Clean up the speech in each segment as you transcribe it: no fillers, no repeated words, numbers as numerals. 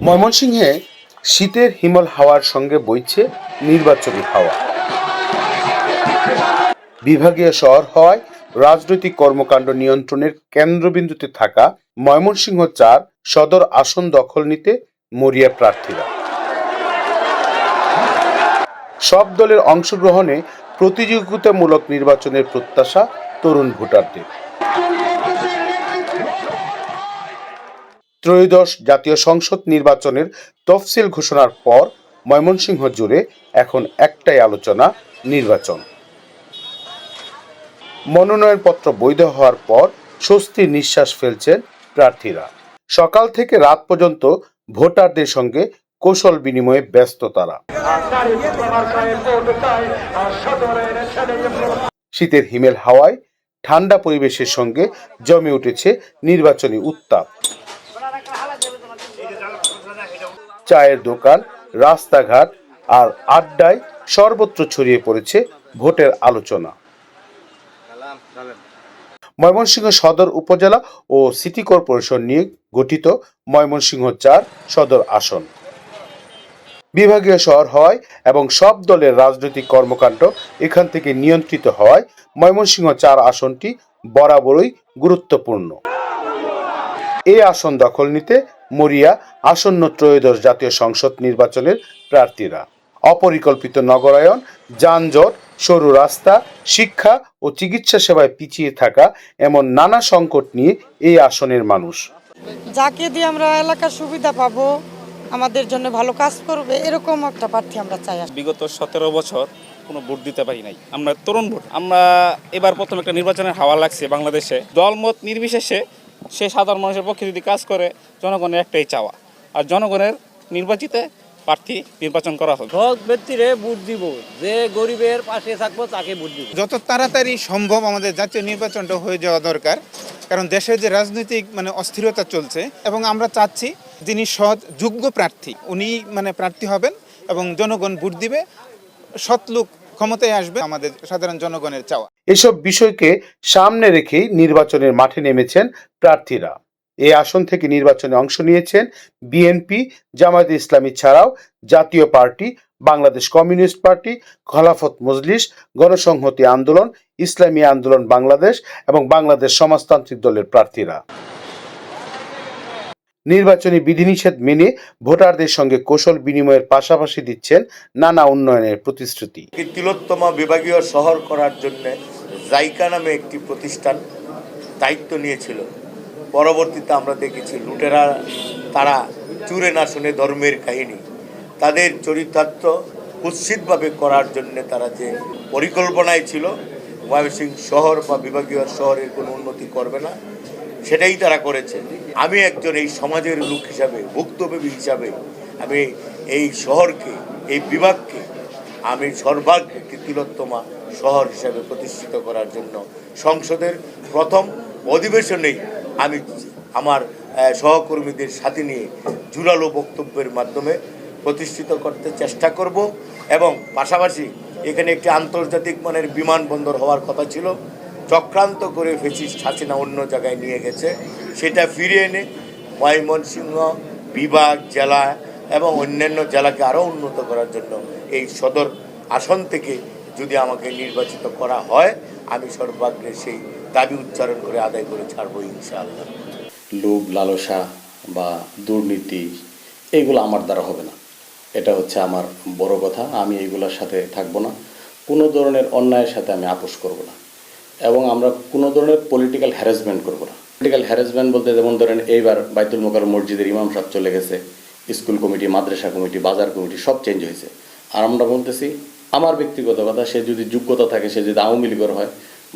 ময়মনসিংহে শীতের হিমেল হাওয়ার সঙ্গে বইছে নির্বাচনী হাওয়া। বিভাগীয় শহর হওয়ায় রাজনৈতিক কর্মকাণ্ড নিয়ন্ত্রণের কেন্দ্রবিন্দুতে থাকা ময়মনসিংহ ৪ সদর আসন দখল নিতে মরিয়া প্রার্থীরা। সব দলের অংশগ্রহণে প্রতিযোগিতামূলক নির্বাচনের প্রত্যাশা তরুণ ভোটারদের। ত্রয়োদশ জাতীয় সংসদ নির্বাচনের তফসিল ঘোষণার পর ময়মনসিংহ জুড়ে এখন একটাই আলোচনা, নির্বাচন। মনোনয়নপত্র বৈধ হওয়ার পর স্বস্তির নিঃশ্বাস ফেলছেন প্রার্থীরা। সকাল থেকে রাত পর্যন্ত ভোটারদের সঙ্গে কৌশল বিনিময়ে ব্যস্ত তারা। শীতের হিমেল হাওয়ায় ঠান্ডা পরিবেশের সঙ্গে জমে উঠেছে নির্বাচনী উত্তাপ। চায়ের দোকান, রাস্তাঘাট আর আড্ডায় সর্বত্র ছড়িয়ে পড়েছে ভোটের আলোচনা। ময়মনসিংহ সদর উপজেলা ও সিটি কর্পোরেশন নিয়ে গঠিত ময়মনসিংহ ৪ সদর আসন। বিভাগীয় শহর হওয়ায় এবং সব দলের রাজনৈতিক কর্মকাণ্ড এখান থেকে নিয়ন্ত্রিত হওয়ায় ময়মনসিংহ ৪ আসনটি বরাবরই গুরুত্বপূর্ণ। এই আসন দখল নিতে মরিয়া আসন্ন ত্রয়োদশ জাতীয় সংসদ নির্বাচনের প্রার্থীরা। অপরিকল্পিত নগরায়ন, যানজট, সরু রাস্তা, শিক্ষা ও চিকিৎসা সেবায় পিছিয়ে থাকা এমন নানা সংকট নিয়ে এই আসনের মানুষ। যাকে দিয়ে আমরা এলাকার সুবিধা পাবো, আমাদের জন্য ভালো কাজ করবে, এরকম একটা প্রার্থী আমরা চাই। বিগত 17 বছর কোনো ভোট দিতে পারি নাই। আমরা তরুণ ভোট, আমরা এবার প্রথম একটা নির্বাচনের হাওয়া লাগছে বাংলাদেশে। দলমত নির্বিশেষে সে সাধারণ মানুষের পক্ষে যদি কাজ করে, জনগণের একটাই চাওয়া, আর জনগণের নির্বাচিত প্রার্থী নির্বাচন করা হবে। সৎ ব্যক্তিরে ভোট দিব, যে গরিবের পাশে থাকবো তাকে ভোট দিব। যত তাড়াতাড়ি সম্ভব আমাদের জাতীয় নির্বাচনটা হয়ে যাওয়া দরকার, কারণ দেশের যে রাজনৈতিক অস্থিরতা চলছে, এবং আমরা চাচ্ছি যিনি সৎ যোগ্য প্রার্থী উনি প্রার্থী হবেন এবং জনগণ ভোট দিবে, সৎ লোক ক্ষমতায় আসবে, আমাদের সাধারণ জনগণের চাওয়া। এসব বিষয়কে সামনে রেখেই নির্বাচনের মাঠে নেমেছেন প্রার্থীরা। এই আসন থেকে নির্বাচনে অংশ নিয়েছেন বিএনপি, জামায়াতে ইসলামী ছাড়াও জাতীয় পার্টি, বাংলাদেশ কমিউনিস্ট পার্টি, খলাফত মজলিস, গণসংহতি আন্দোলন, ইসলামী আন্দোলন বাংলাদেশ এবং বাংলাদেশ সমাজতান্ত্রিক দলের প্রার্থীরা। নির্বাচনী বিধিনিষেধ মেনে ভোটারদের সঙ্গে কৌশল বিনিময়ের পাশাপাশি দিচ্ছেন নানা উন্নয়নের প্রতিশ্রুতি। তিলোত্তমা বিভাগীয় শহর করার জন্য জাইকা নামে একটি প্রতিষ্ঠান দায়িত্ব নিয়েছিল। পরবর্তীতে আমরা দেখেছি লুটেরা তারা চুরে না শুনে ধর্মের কাহিনী, তাদের চরিতার্থ কুৎসিতভাবে করার জন্য তারা যে পরিকল্পনায় ছিল ময়মনসিংহ শহর বা বিভাগীয় শহরের কোনো উন্নতি করবে না, সেটাই তারা করেছে। আমি একজন এই সমাজের লোক হিসাবে, ভুক্তভোগী হিসাবে আমি এই শহরকে, এই বিভাগকে আমি সর্বাগ্রে একটি তিলোত্তমা শহর হিসাবে প্রতিষ্ঠিত করার জন্য সংসদের প্রথম অধিবেশনেই আমি আমার সহকর্মীদের সাথে নিয়ে জোরালো বক্তব্যের মাধ্যমে প্রতিষ্ঠিত করতে চেষ্টা করব। এবং পাশাপাশি এখানে একটি আন্তর্জাতিক মানের বিমানবন্দর হওয়ার কথা ছিল, চক্রান্ত করে ফ্যাসিস্ট হাসিনা অন্য জায়গায় নিয়ে গেছে, সেটা ফিরিয়ে এনে ময়মনসিংহ বিভাগ, জেলা এবং অন্যান্য জেলাকে আরও উন্নত করার জন্য এই সদর আসন থেকে যদি আমাকে নির্বাচিত করা হয়, আমি সর্বাগ্রে সেই দাবি উচ্চারণ করে আদায় করে ছাড়বো ইনশাআল্লাহ। লোভ, লালসা বা দুর্নীতি এইগুলো আমার দ্বারা হবে না, এটা হচ্ছে আমার বড় কথা। আমি এইগুলোর সাথে থাকবো না, কোনো ধরনের অন্যায়ের সাথে আমি আপোষ করব না, এবং আমরা কোনো ধরনের পলিটিক্যাল হ্যারাসমেন্ট করব না। পলিটিক্যাল হ্যারাসমেন্ট বলতে যেমন ধরেন এইবার বাইতুল মোকাররম মসজিদের ইমাম সাহেব চলে গেছে, স্কুল কমিটি, মাদ্রাসা কমিটি, বাজার কমিটি সব চেঞ্জ হয়েছে। আর আমরা বলতেছি আমার ব্যক্তিগত কথা, সে যদি যোগ্যতা থাকে, সে যদি আওয়ামী লীগের হয়,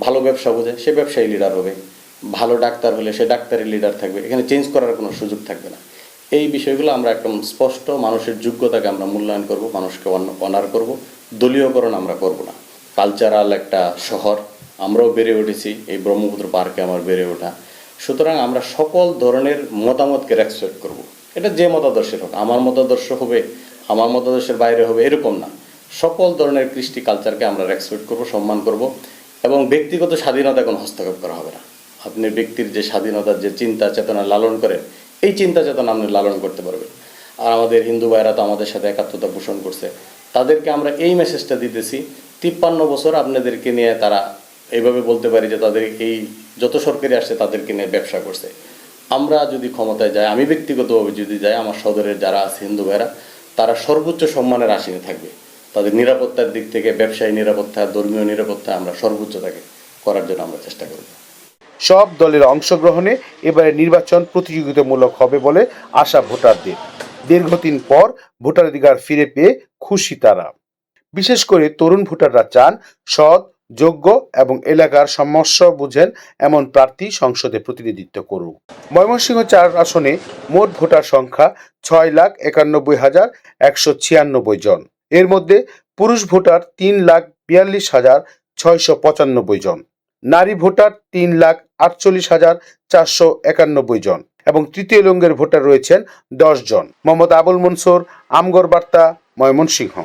ভালো ব্যবসা বোঝে, সে ব্যবসায়ী লিডার হবে, ভালো ডাক্তার হলে সে ডাক্তারি লিডার থাকবে, এখানে চেঞ্জ করার কোনো সুযোগ থাকবে না। এই বিষয়গুলো আমরা একদম স্পষ্ট, মানুষের যোগ্যতাকে আমরা মূল্যায়ন করব, মানুষকে অনার করব, দলীয়করণ আমরা করব না। কালচারাল একটা শহর, আমরাও বেড়ে উঠেছি, এই ব্রহ্মপুত্র পার্কে আমার বেড়ে ওঠা, সুতরাং আমরা সকল ধরনের মতামতকে রেসপেক্ট করব। এটা যে মতাদর্শের হোক, আমার মতাদর্শ হবে, আমার মতাদর্শের বাইরে হবে এরকম না, সকল ধরনের কৃষ্টি কালচারকে আমরা রেসপেক্ট করব, সম্মান করব, এবং ব্যক্তিগত স্বাধীনতা কোনো হস্তক্ষেপ করা হবে না। আপনি ব্যক্তির যে স্বাধীনতার যে চিন্তা চেতনা লালন করেন, এই চিন্তা চেতনা আপনি লালন করতে পারবেন। আর আমাদের হিন্দু ভাইরা তো আমাদের সাথে একাত্মতা পোষণ করছে, তাদেরকে আমরা এই মেসেজটা দিতেছি 53 বছর আপনাদেরকে নিয়ে তারা এইভাবে বলতে পারি যে তাদের এই যত সরকারি আসছে তাদেরকে নিয়ে ব্যবসা করছে। আমরা যদি ক্ষমতায় যাই, আমি ব্যক্তিগতভাবে যদি যাই, আমার সদরের যারা আছে হিন্দু ভাইরা তারা সর্বোচ্চ সম্মানের আসীনে থাকবে। তাদের নিরাপত্তার দিক থেকে, ব্যবসায়ী নিরাপত্তা, ধর্মীয় নিরাপত্তা আমরা সর্বোচ্চ তাকে করার জন্য আমরা চেষ্টা করব। সব দলের অংশগ্রহণে এবারে নির্বাচন প্রতিযোগিতামূলক হবে বলে আশা ভোটারদের। দীর্ঘদিন পর ভোটাধিকার ফিরে পেয়ে খুশি তারা। বিশেষ করে তরুণ ভোটাররা চান সৎ, যোগ্য এবং এলাকার সমস্যা বুঝেন এমন প্রার্থী সংসদে প্রতিনিধিত্ব করুক। ময়মনসিংহ 4 আসনে মোট ভোটার সংখ্যা 6,91,196 জন। এর মধ্যে পুরুষ ভোটার 3,42,695 জন, নারী ভোটার 3,48,491 জন এবং তৃতীয় লিঙ্গের ভোটার রয়েছেন 10 জন। মোহাম্মদ আবুল মনসুর, আমগর বার্তা, ময়মনসিংহ।